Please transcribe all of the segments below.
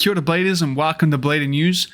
Kia ora bladers and welcome to Blading News.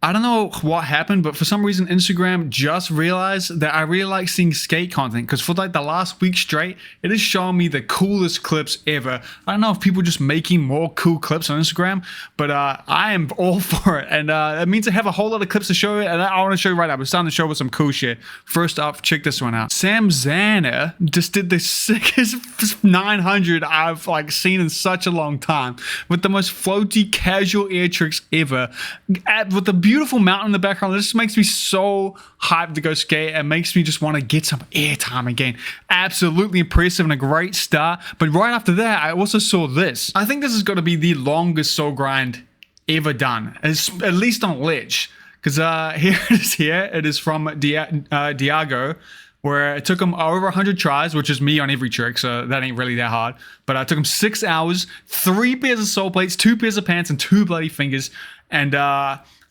I don't know what happened, but for some reason Instagram just realized that I really like seeing skate content, because for like the last week straight, it is showing me the coolest clips ever. I don't know if people are just making more cool clips on Instagram, but I am all for it. And it means I have a whole lot of clips to show you, and I want to show you right now. We're starting to show with some cool shit. First off, check this one out. Sam Zanner just did the sickest 900 I've like seen in such a long time, with the most floaty casual air tricks ever, with the beautiful mountain in the background. This makes me so hyped to go skate and makes me just want to get some airtime again. Absolutely impressive and a great start. But right after that, I also saw this. I think this is going to be the longest soul grind ever done, at least on ledge. Because here it is. Here it is from Diago, where it took him over 100 tries, which is me on every trick, so that ain't really that hard. But it took him 6 hours, 3 pairs of sole plates, 2 pairs of pants, and 2 bloody fingers. And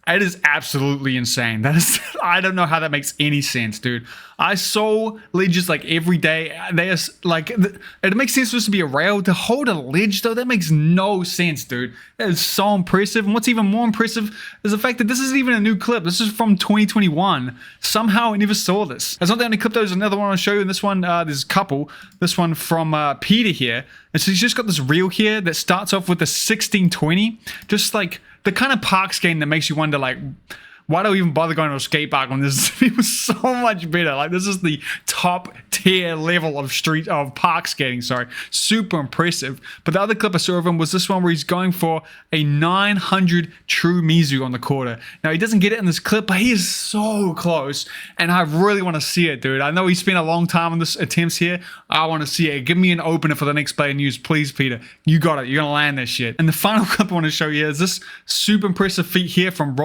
it is absolutely insane. That is, I don't know how that makes any sense, dude. I saw ledges like every day. They are like, it makes sense for this to be a rail. To hold a ledge though, that makes no sense, dude. That is so impressive. And what's even more impressive is the fact that this isn't even a new clip. This is from 2021. Somehow I never saw this. It's not the only clip though. There's another one I'll show you. In this one, there's a couple. This one from Peter here. And so he's just got this reel here that starts off with a 1620. Just like the kind of park skating that makes you wonder, like, why do I even bother going to a skate park when this is so much better? Like, this is the top tier level of park skating. Sorry, super impressive. But the other clip I saw of him was this one where he's going for a 900 true Mizu on the quarter. Now he doesn't get it in this clip, but he is so close, and I really want to see it, dude. I know he spent a long time on this attempts here. I want to see it. Give me an opener for the next Blading News, please, Peter. You got it. You're gonna land this shit. And the final clip I want to show you is this super impressive feat here from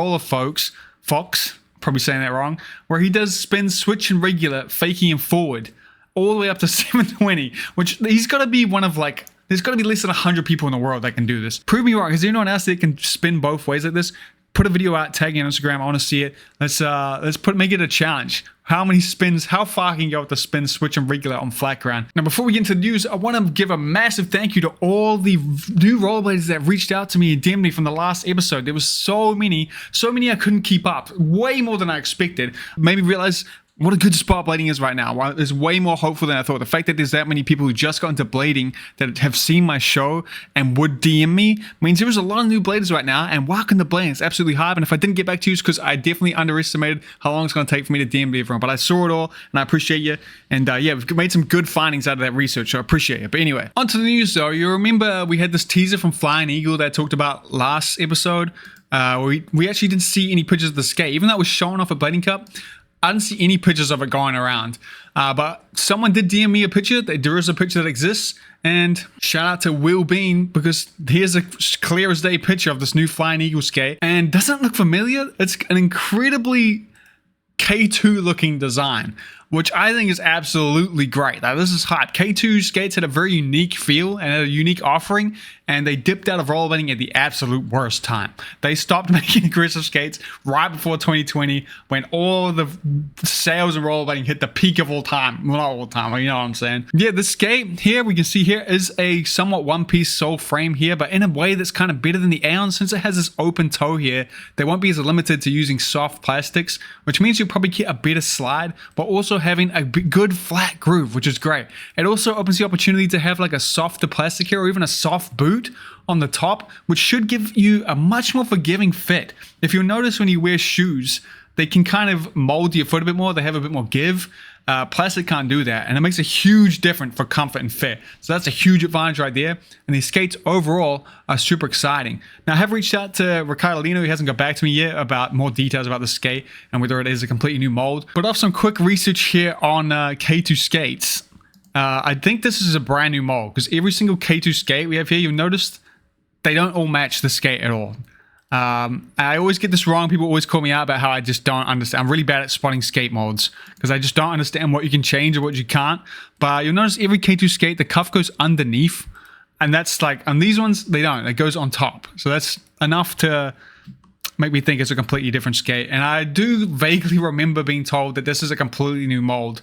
Fox, probably saying that wrong, where he does spin, switch, and regular, faking him forward, all the way up to 720, which he's got to be one of like, there's got to be less than 100 people in the world that can do this. Prove me wrong. Is there anyone else that can spin both ways like this? Put a video out, tag me on Instagram. I want to see it. Let's make it a challenge. How many spins, how far can you go with the spin, switch, and regular on flat ground? Now, before we get into the news, I want to give a massive thank you to all the new rollerbladers that reached out to me and DM'd me from the last episode. There was so many I couldn't keep up. Way more than I expected. Made me realize what a good spot blading is right now. It's way more hopeful than I thought. The fact that there's that many people who just got into blading that have seen my show and would DM me means there was a lot of new bladers right now, and welcome to blading. It's absolutely hype. And if I didn't get back to you, it's because I definitely underestimated how long it's going to take for me to DM everyone. But I saw it all, and I appreciate you. And yeah, we've made some good findings out of that research, so I appreciate it. But anyway, on to the news though. You remember we had this teaser from Flying Eagle that I talked about last episode. We actually didn't see any pictures of the skate, even though it was showing off a Blading Cup. I didn't see any pictures of it going around, but someone did DM me a picture. There is a picture that exists, and shout out to Will Bean, because here's a clear as day picture of this new Flying Eagle skate, and doesn't it look familiar? It's an incredibly K2 looking design, which I think is absolutely great. Now, this is hot. K2 skates had a very unique feel and a unique offering, and they dipped out of rollerblading at the absolute worst time. They stopped making aggressive skates right before 2020, when all the sales of rollerblading hit the peak of all time. Well, not all time, you know what I'm saying. Yeah, the skate here, we can see here, is a somewhat one-piece sole frame here, but in a way that's kind of better than the Aeon. Since it has this open toe here, they won't be as limited to using soft plastics, which means you'll probably get a better slide, but also having a good flat groove, which is great. It also opens the opportunity to have like a softer plastic here, or even a soft boot on the top, which should give you a much more forgiving fit. If you'll notice, when you wear shoes, they can kind of mold your foot a bit more. They have a bit more give. Plastic can't do that, and it makes a huge difference for comfort and fit. So that's a huge advantage right there. And these skates overall are super exciting. Now, I have reached out to Ricardo Lino. He hasn't got back to me yet about more details about the skate and whether it is a completely new mold. But off some quick research here on K2 skates, I think this is a brand new mold, because every single K2 skate we have here, you'll notice they don't all match the skate at all. I always get this wrong. People always call me out about how I just don't understand. I'm really bad at spotting skate molds, because I just don't understand what you can change or what you can't. But you'll notice every K2 skate, the cuff goes underneath, and that's like, on these ones, they don't. It goes on top. So that's enough to make me think it's a completely different skate. And I do vaguely remember being told that this is a completely new mold,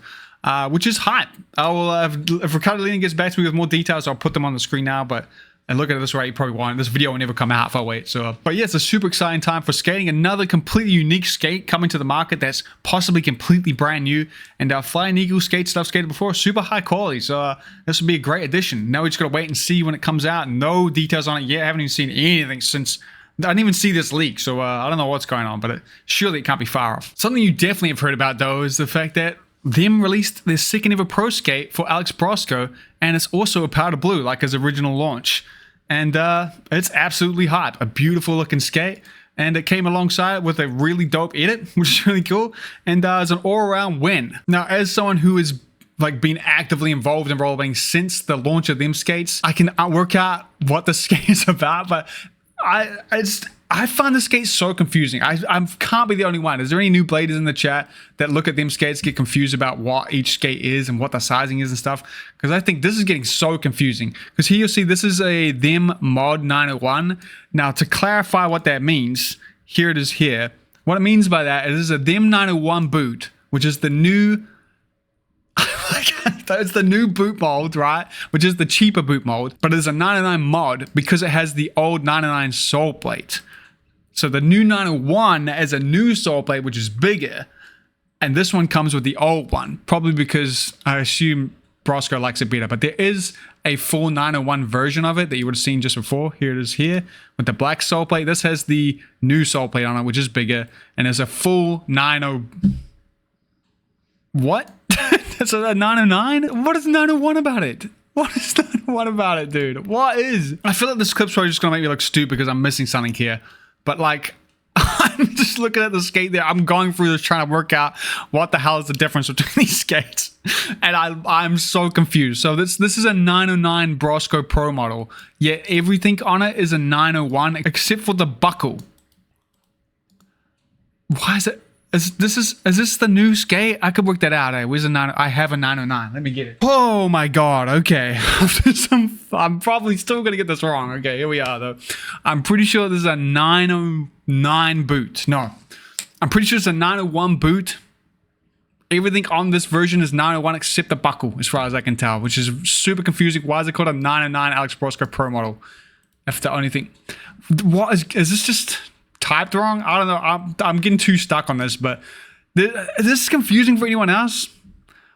which is hype. I will, if Ricardo Lino gets back to me with more details, I'll put them on the screen now. But And look at it this way, you probably won't. This video will never come out if I wait. So, but yeah, it's a super exciting time for skating. Another completely unique skate coming to the market that's possibly completely brand new. And Flying Eagle skate stuff skated before, super high quality. So this would be a great addition. Now we just gotta wait and see when it comes out. No details on it yet. I haven't even seen anything since. I didn't even see this leak, so I don't know what's going on, but surely it can't be far off. Something you definitely have heard about, though, is the fact that them released their second ever pro skate for Alex Broskows, and it's also a powder blue, like his original launch. And it's absolutely hype. A beautiful looking skate. And it came alongside with a really dope edit, which is really cool. And it's an all-around win. Now, as someone who has like been actively involved in rollerblading since the launch of them skates, I can work out what the skate is about, but I find the skate so confusing. I can't be the only one. Is there any new bladers in the chat that look at them skates, get confused about what each skate is and what the sizing is and stuff? Because I think this is getting so confusing. Because here you'll see this is a them mod 901. Now to clarify what that means, here it is here. What it means by that is a them 901 boot, which is the new it's the new boot mold, right? Which is the cheaper boot mold, but it's a 99 mod because it has the old 99 sole plate. So the new 901 has a new sole plate, which is bigger. And this one comes with the old one, probably because I assume Broskows likes it better. But there is a full 901 version of it that you would have seen just before. Here it is here with the black sole plate. This has the new sole plate on it, which is bigger. And there's a full 90... What? That's a 909? What is 901 about it? What is 901 about it, dude? What is? I feel like this clip's probably just gonna make me look stupid because I'm missing something here. But like, I'm just looking at the skate there. I'm going through this trying to work out what the hell is the difference between these skates. And I'm so confused. So this is a 909 Broskows Pro model. Yet everything on it is a 901 except for the buckle. Why is it? Is this the new skate? I could work that out. Where's a 9? I have a 909. Let me get it. Oh my god. Okay. I'm probably still gonna get this wrong. Okay, here we are though. I'm pretty sure this is a 909 boot. No, I'm pretty sure it's a 901 boot. Everything on this version is 901 except the buckle, as far as I can tell, which is super confusing. Why is it called a 909 Alex Broskows Pro model? If the only thing, what is this just typed wrong? I don't know. I'm getting too stuck on this, but is this confusing for anyone else?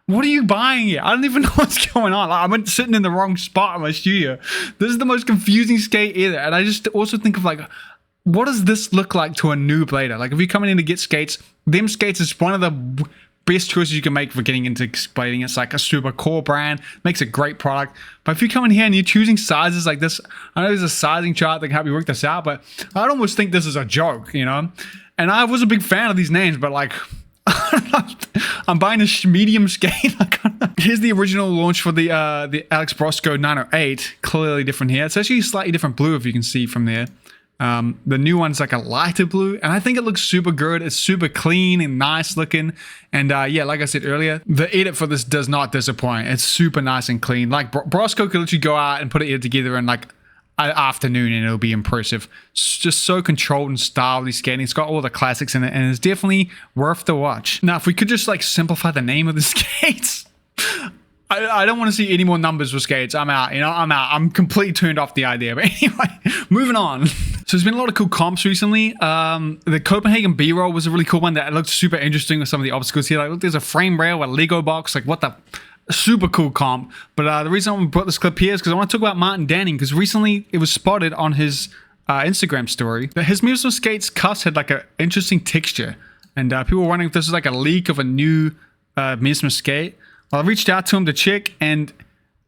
What are you buying here? I don't even know what's going on. Like, I'm sitting in the wrong spot in my studio. This is the most confusing skate either. And I just also think of like, what does this look like to a new blader? Like if you're coming in to get skates, them skates is one of the best choices you can make for getting into blading. It's like a super core brand, makes a great product. But if you come in here and you're choosing sizes like this, I know there's a sizing chart that can help you work this out, but I'd almost think this is a joke, you know? And I was a big fan of these names, but like, I'm buying a medium skate. Here's the original launch for the Alex Broskows 908. Clearly different here. It's actually a slightly different blue if you can see from there. The new one's like a lighter blue, and I think it looks super good. It's super clean and nice looking. And yeah, like I said earlier, the edit for this does not disappoint. It's super nice and clean. Like Broskows could literally go out and put it together in like an afternoon and it'll be impressive. It's just so controlled and styled skating. It's got all the classics in it, and it's definitely worth the watch. Now, if we could just like simplify the name of the skates. I don't want to see any more numbers with skates. I'm out, you know, I'm out. I'm completely turned off the idea. But anyway, moving on. So there's been a lot of cool comps recently. The Copenhagen B-roll was a really cool one that looked super interesting with some of the obstacles here. Like, look, there's a frame rail, a Lego box. Like, what the? Super cool comp. But the reason I brought this clip here is because I want to talk about Martin Danning, because recently it was spotted on his Instagram story that his Memser skates cuffs had like an interesting texture. And people were wondering if this was like a leak of a new Memser skate. Well, I reached out to him to check, and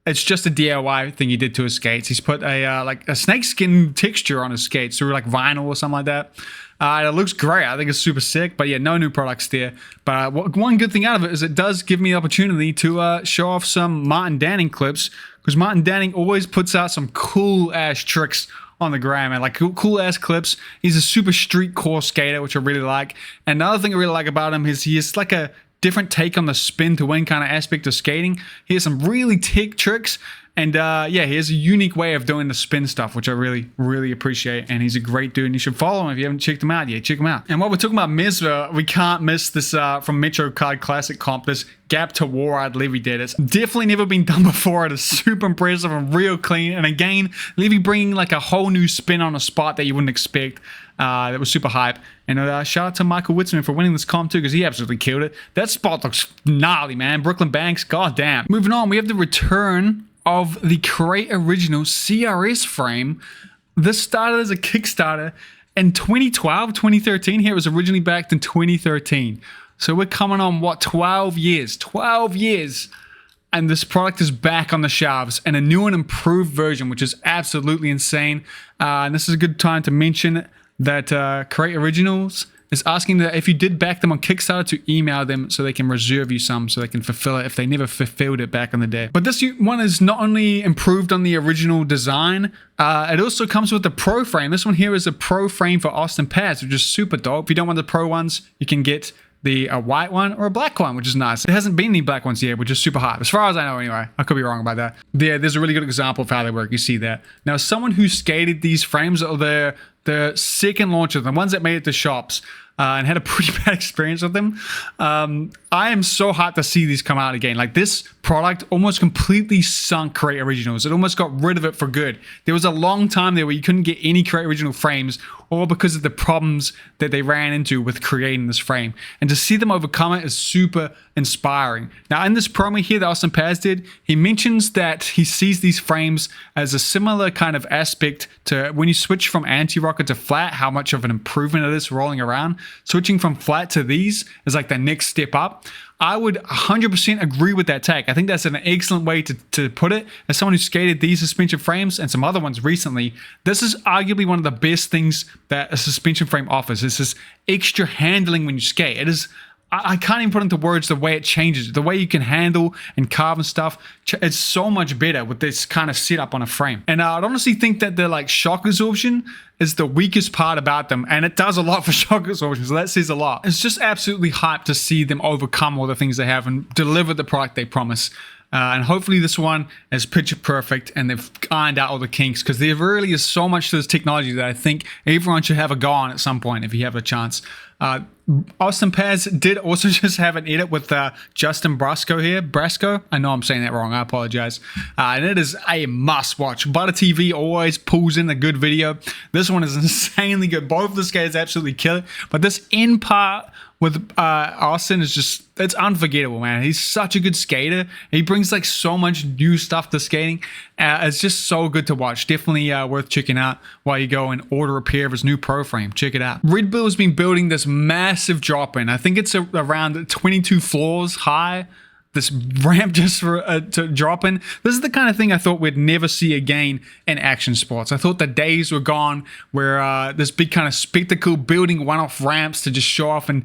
it's just a DIY thing he did to his skates. He's put a like a snakeskin texture on his skates through like vinyl or something like that. It looks great. I think it's super sick. But yeah, no new products there. But one good thing out of it is it does give me the opportunity to show off some Martin Danning clips, because Martin Danning always puts out some cool ass tricks on the gram and like cool ass clips. He's a super street core skater, which I really like. And the other thing I really like about him is he is like a different take on the spin to win kind of aspect of skating. He has some really tick tricks, And yeah, he has a unique way of doing the spin stuff, which I really, really appreciate. And he's a great dude, and you should follow him if you haven't checked him out yet. Check him out. And while we're talking about Memser, we can't miss this from Metro Card Classic Comp, this gap to Warride Levy did. It's definitely never been done before. It is super impressive and real clean. And again, Levy bringing like a whole new spin on a spot that you wouldn't expect. That was super hype. And shout out to Michael Witzman for winning this comp too, because he absolutely killed it. That spot looks gnarly, man. Brooklyn Banks, goddamn. Moving on, we have the return of the Create Original CRS frame. This started as a Kickstarter in 2012, 2013. Here it was originally backed in 2013. So we're coming on, what, 12 years? 12 years. And this product is back on the shelves in a new and improved version, which is absolutely insane. And this is a good time to mention that Create Originals is asking that if you did back them on Kickstarter to email them so they can reserve you some, so they can fulfill it if they never fulfilled it back in the day. But this one is not only improved on the original design, it also comes with the Pro frame. This one here is a Pro frame for Austin pads, which is super dope. If you don't want the Pro ones, you can get a white one or a black one, which is nice. There hasn't been any black ones yet, which is super hype, as far as I know anyway. I could be wrong about that. There's a really good example of how they work. You see that. Now, someone who skated these frames, or the second launch of them, ones that made it to shops, and had a pretty bad experience with them. I am so hyped to see these come out again. Like, this product almost completely sunk Create Originals. It almost got rid of it for good. There was a long time there where you couldn't get any Create Original frames, all because of the problems that they ran into with creating this frame. And to see them overcome it is super inspiring. Now, in this promo here that Austin Paz did, he mentions that he sees these frames as a similar kind of aspect to when you switch from anti-rocker to flat, how much of an improvement it is rolling around. Switching from flat to these is like the next step up. I would 100% agree with that take. I think that's an excellent way to put it. As someone who skated these suspension frames and some other ones recently, this is arguably one of the best things that a suspension frame offers. It's this extra handling when you skate. It is, I can't even put into words the way it changes. The way you can handle and carve and stuff, it's so much better with this kind of setup on a frame. And I'd honestly think that the like shock absorption is the weakest part about them, and it does a lot for shock absorption, so that says a lot. It's just absolutely hyped to see them overcome all the things they have and deliver the product they promise. And hopefully this one is picture perfect and they've ironed out all the kinks, because there really is so much to this technology that I think everyone should have a go on at some point if you have a chance. Austin Paz did also just have an edit with Justin Broskows here. Broskows? I know I'm saying that wrong. I apologize. And it is a must watch. Butter TV always pulls in a good video. This one is insanely good. Both of the skaters absolutely kill it. But this end part with Austin is just, it's unforgettable, man. He's such a good skater. He brings like so much new stuff to skating. It's just so good to watch. Definitely worth checking out while you go and order a pair of his new Pro frame. Check it out. Redbull has been building this massive drop in. I think it's around 22 floors high. This ramp just for to drop in. This is the kind of thing I thought we'd never see again in action sports. I thought the days were gone where this big kind of spectacle building one-off ramps to just show off and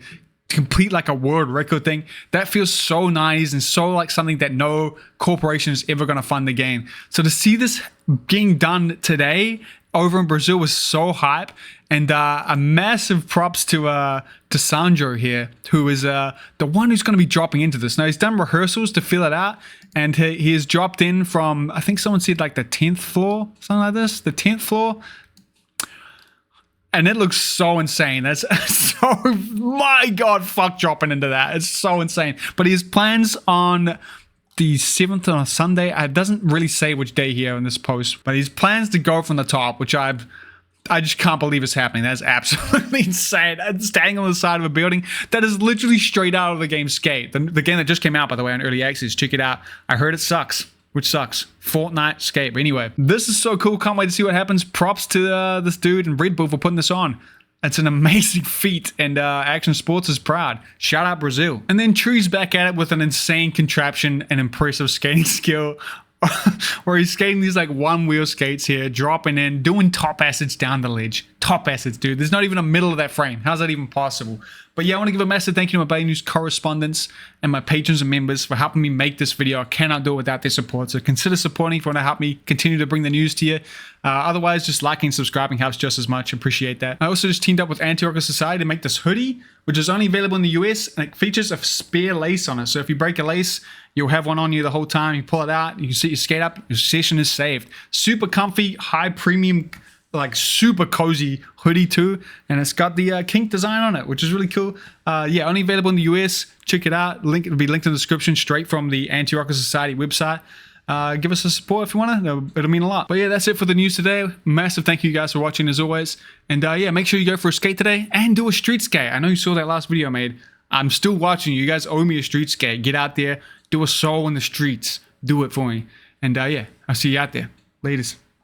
complete like a world record thing. That feels so 90s and so like something that no corporation is ever going to fund again. So to see this being done today over in Brazil was so hype. And a massive props to Sandro here, who is the one who's going to be dropping into this. Now, he's done rehearsals to fill it out, and he has dropped in from, I think someone said like the 10th floor, something like this, the 10th floor. And it looks so insane. That's so, my God, fuck dropping into that. It's so insane. But he has plans on the 7th on a Sunday. It doesn't really say which day here in this post, but his plans to go from the top, which I just can't believe it's happening. That's absolutely insane. Standing on the side of a building that is literally straight out of the game Skate. The game that just came out, by the way, on Early Access. Check it out. I heard it sucks, which sucks. Fortnite Skate. But anyway, this is so cool. Can't wait to see what happens. Props to this dude and Redbull for putting this on. It's an amazing feat, and Action Sports is proud. Shout out Brazil. And then True's back at it with an insane contraption and impressive skating skill. Where he's skating these like one wheel skates here, dropping in, doing top acids down the ledge. Top acids, dude. There's not even a middle of that frame. How's that even possible? But yeah, I want to give a massive thank you to my Blading News correspondents and my patrons and members for helping me make this video. I cannot do it without their support. So consider supporting if you want to help me continue to bring the news to you. Otherwise, just liking and subscribing helps just as much. Appreciate that. I also just teamed up with Anti-Rocker Society to make this hoodie, which is only available in the US, and it features a spare lace on it. So if you break a lace, you'll have one on you the whole time. You pull it out, you can set your skate up, your session is saved. Super comfy, high premium, like super cozy hoodie too, and it's got the kink design on it, which is really cool. Yeah, only available in the US. Check it out. It'll be linked in the description straight from the Anti-Rocker Society website. Give us a support if you want to. It'll mean a lot. But yeah, that's it for the news today. Massive thank you guys for watching as always. And yeah, make sure you go for a skate today and do a street skate. I know you saw that last video I made. I'm still watching you. You guys owe me a street skate. Get out there, do a soul in the streets. Do it for me. And yeah, I'll see you out there. Latest.